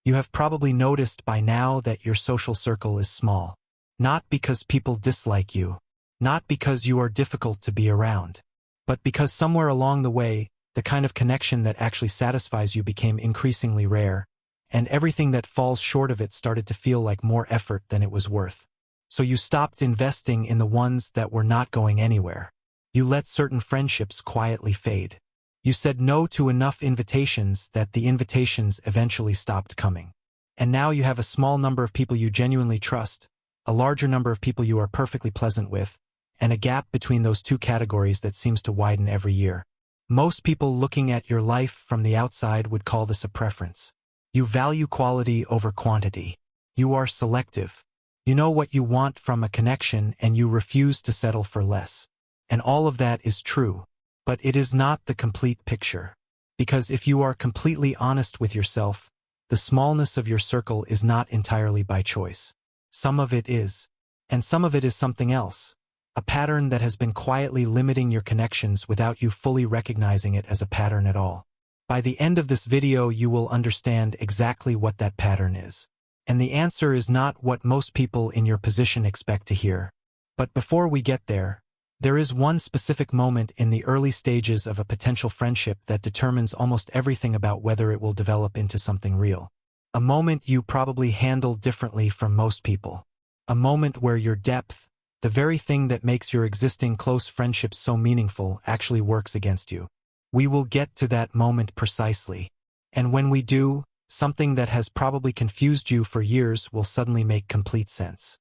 You have probably noticed by now that your social circle is small. Not because people dislike you, not because you are difficult to be around, but because somewhere along the way, the kind of connection that actually satisfies you became increasingly rare, and everything that falls short of it started to feel like more effort than it was worth. So you stopped investing in the ones that were not going anywhere. You let certain friendships quietly fade. You said no to enough invitations that the invitations eventually stopped coming. And now you have a small number of people you genuinely trust, a larger number of people you are perfectly pleasant with, and a gap between those two categories that seems to widen every year. Most people looking at your life from the outside would call this a preference. You value quality over quantity. You are selective. You know what you want from a connection and you refuse to settle for less. And all of that is true, but it is not the complete picture. Because if you are completely honest with yourself, the smallness of your circle is not entirely by choice. Some of it is. And some of it is something else. A pattern that has been quietly limiting your connections without you fully recognizing it as a pattern at all. By the end of this video, you will understand exactly what that pattern is. And the answer is not what most people in your position expect to hear. But before we get there is one specific moment in the early stages of a potential friendship that determines almost everything about whether it will develop into something real. A moment you probably handle differently from most people. A moment where your depth, the very thing that makes your existing close friendships so meaningful, actually works against you. We will get to that moment precisely. And when we do, something that has probably confused you for years will suddenly make complete sense.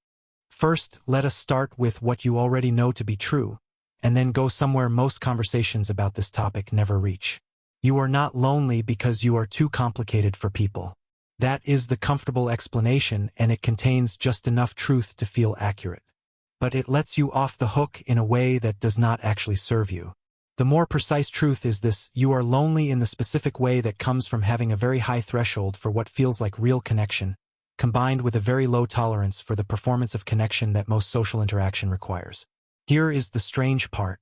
First, let us start with what you already know to be true, and then go somewhere most conversations about this topic never reach. You are not lonely because you are too complicated for people. That is the comfortable explanation, and it contains just enough truth to feel accurate. But it lets you off the hook in a way that does not actually serve you. The more precise truth is this: you are lonely in the specific way that comes from having a very high threshold for what feels like real connection, combined with a very low tolerance for the performance of connection that most social interaction requires. Here is the strange part.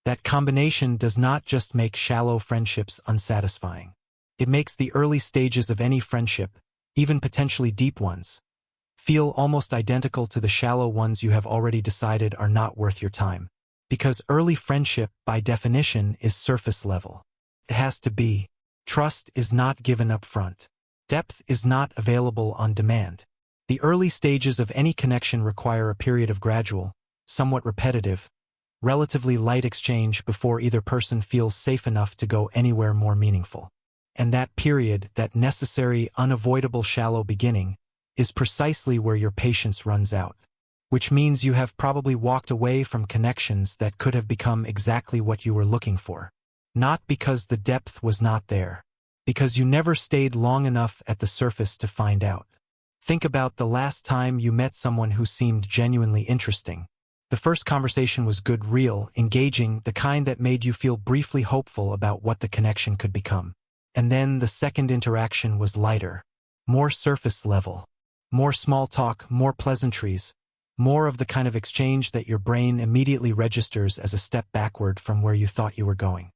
That combination does not just make shallow friendships unsatisfying. It makes the early stages of any friendship, even potentially deep ones, feel almost identical to the shallow ones you have already decided are not worth your time. Because early friendship, by definition, is surface level. It has to be. Trust is not given up front. Depth is not available on demand. The early stages of any connection require a period of gradual, somewhat repetitive, relatively light exchange before either person feels safe enough to go anywhere more meaningful. And that period, that necessary, unavoidable shallow beginning, is precisely where your patience runs out. Which means you have probably walked away from connections that could have become exactly what you were looking for. Not because the depth was not there. Because you never stayed long enough at the surface to find out. Think about the last time you met someone who seemed genuinely interesting. The first conversation was good, real, engaging, the kind that made you feel briefly hopeful about what the connection could become. And then the second interaction was lighter. More surface level. More small talk, more pleasantries. More of the kind of exchange that your brain immediately registers as a step backward from where you thought you were going.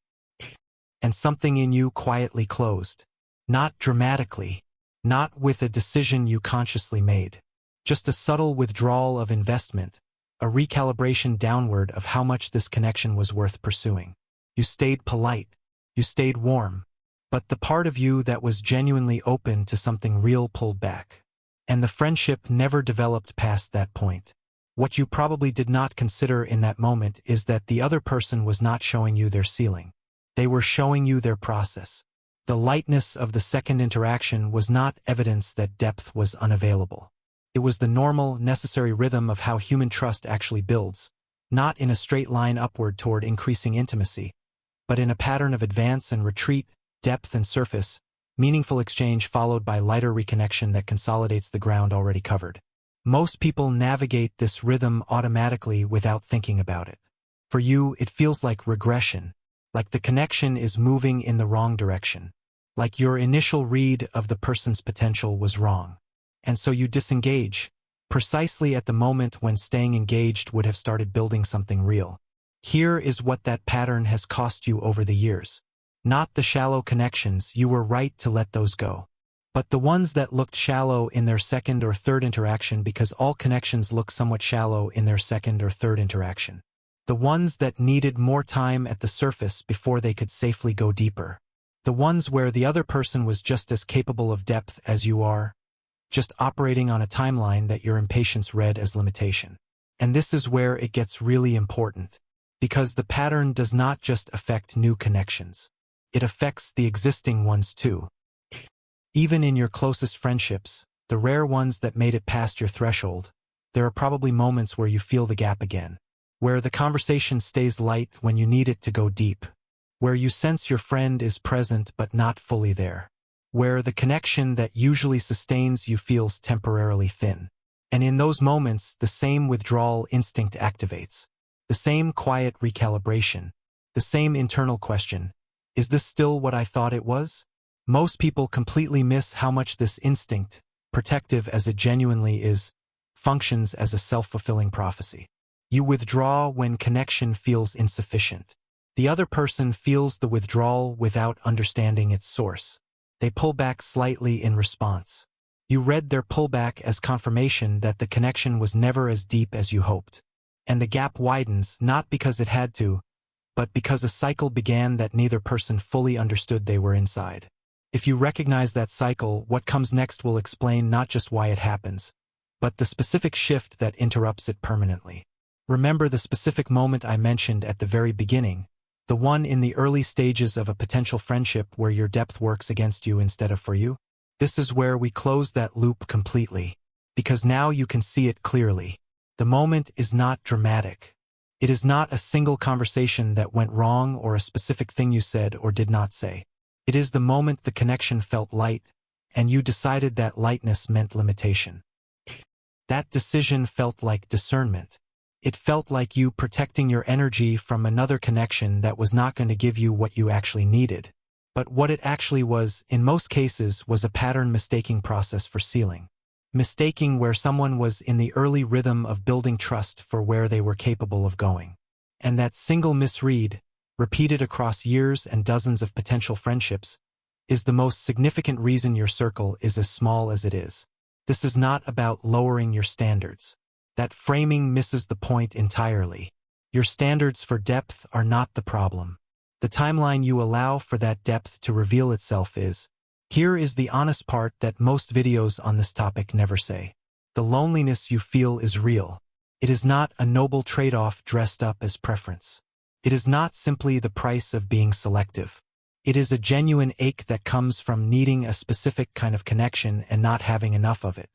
And something in you quietly closed. Not dramatically. Not with a decision you consciously made. Just a subtle withdrawal of investment. A recalibration downward of how much this connection was worth pursuing. You stayed polite. You stayed warm. But the part of you that was genuinely open to something real pulled back. And the friendship never developed past that point. What you probably did not consider in that moment is that the other person was not showing you their ceiling. They were showing you their process. The lightness of the second interaction was not evidence that depth was unavailable. It was the normal, necessary rhythm of how human trust actually builds, not in a straight line upward toward increasing intimacy, but in a pattern of advance and retreat, depth and surface, meaningful exchange followed by lighter reconnection that consolidates the ground already covered. Most people navigate this rhythm automatically without thinking about it. For you, it feels like regression, like the connection is moving in the wrong direction, like your initial read of the person's potential was wrong. And so you disengage, precisely at the moment when staying engaged would have started building something real. Here is what that pattern has cost you over the years. Not the shallow connections, you were right to let those go. But the ones that looked shallow in their second or third interaction, because all connections look somewhat shallow in their second or third interaction. The ones that needed more time at the surface before they could safely go deeper. The ones where the other person was just as capable of depth as you are, just operating on a timeline that your impatience read as limitation. And this is where it gets really important, because the pattern does not just affect new connections. It affects the existing ones too. Even in your closest friendships, the rare ones that made it past your threshold, there are probably moments where you feel the gap again, where the conversation stays light when you need it to go deep, where you sense your friend is present but not fully there, where the connection that usually sustains you feels temporarily thin. And in those moments, the same withdrawal instinct activates, the same quiet recalibration, the same internal question, is this still what I thought it was? Most people completely miss how much this instinct, protective as it genuinely is, functions as a self-fulfilling prophecy. You withdraw when connection feels insufficient. The other person feels the withdrawal without understanding its source. They pull back slightly in response. You read their pullback as confirmation that the connection was never as deep as you hoped. And the gap widens not because it had to, but because a cycle began that neither person fully understood they were inside. If you recognize that cycle, what comes next will explain not just why it happens, but the specific shift that interrupts it permanently. Remember the specific moment I mentioned at the very beginning, the one in the early stages of a potential friendship where your depth works against you instead of for you? This is where we close that loop completely, because now you can see it clearly. The moment is not dramatic. It is not a single conversation that went wrong or a specific thing you said or did not say. It is the moment the connection felt light, and you decided that lightness meant limitation. That decision felt like discernment. It felt like you protecting your energy from another connection that was not going to give you what you actually needed. But what it actually was, in most cases, was a pattern mistaking process for sealing. Mistaking where someone was in the early rhythm of building trust for where they were capable of going. And that single misread, repeated across years and dozens of potential friendships, is the most significant reason your circle is as small as it is. This is not about lowering your standards. That framing misses the point entirely. Your standards for depth are not the problem. The timeline you allow for that depth to reveal itself is. Here is the honest part that most videos on this topic never say. The loneliness you feel is real. It is not a noble trade-off dressed up as preference. It is not simply the price of being selective. It is a genuine ache that comes from needing a specific kind of connection and not having enough of it.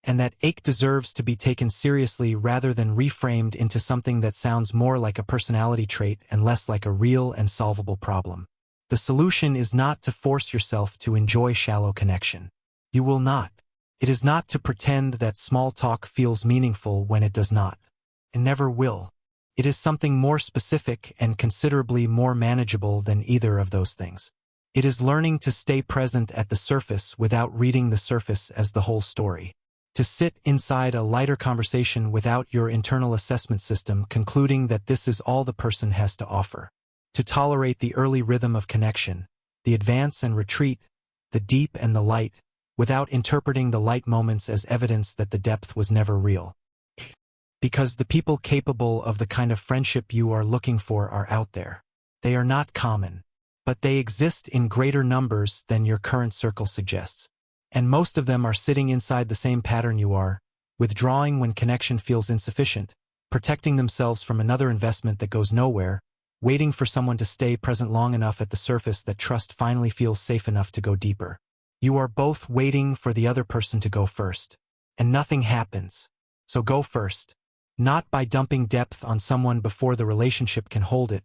And that ache deserves to be taken seriously rather than reframed into something that sounds more like a personality trait and less like a real and solvable problem. The solution is not to force yourself to enjoy shallow connection. You will not. It is not to pretend that small talk feels meaningful when it does not. It never will. It is something more specific and considerably more manageable than either of those things. It is learning to stay present at the surface without reading the surface as the whole story. To sit inside a lighter conversation without your internal assessment system concluding that this is all the person has to offer. To tolerate the early rhythm of connection, the advance and retreat, the deep and the light, without interpreting the light moments as evidence that the depth was never real. Because the people capable of the kind of friendship you are looking for are out there. They are not common, but they exist in greater numbers than your current circle suggests. And most of them are sitting inside the same pattern you are, withdrawing when connection feels insufficient, protecting themselves from another investment that goes nowhere, waiting for someone to stay present long enough at the surface that trust finally feels safe enough to go deeper. You are both waiting for the other person to go first. And nothing happens. So go first. Not by dumping depth on someone before the relationship can hold it.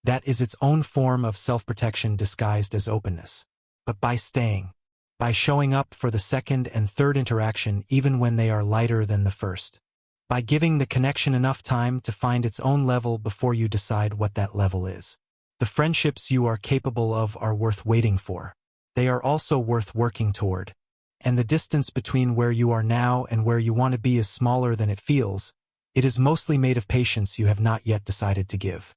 That is its own form of self-protection disguised as openness. But by staying. By showing up for the second and third interaction even when they are lighter than the first. By giving the connection enough time to find its own level before you decide what that level is. The friendships you are capable of are worth waiting for. They are also worth working toward. And the distance between where you are now and where you want to be is smaller than it feels. It is mostly made of patience you have not yet decided to give.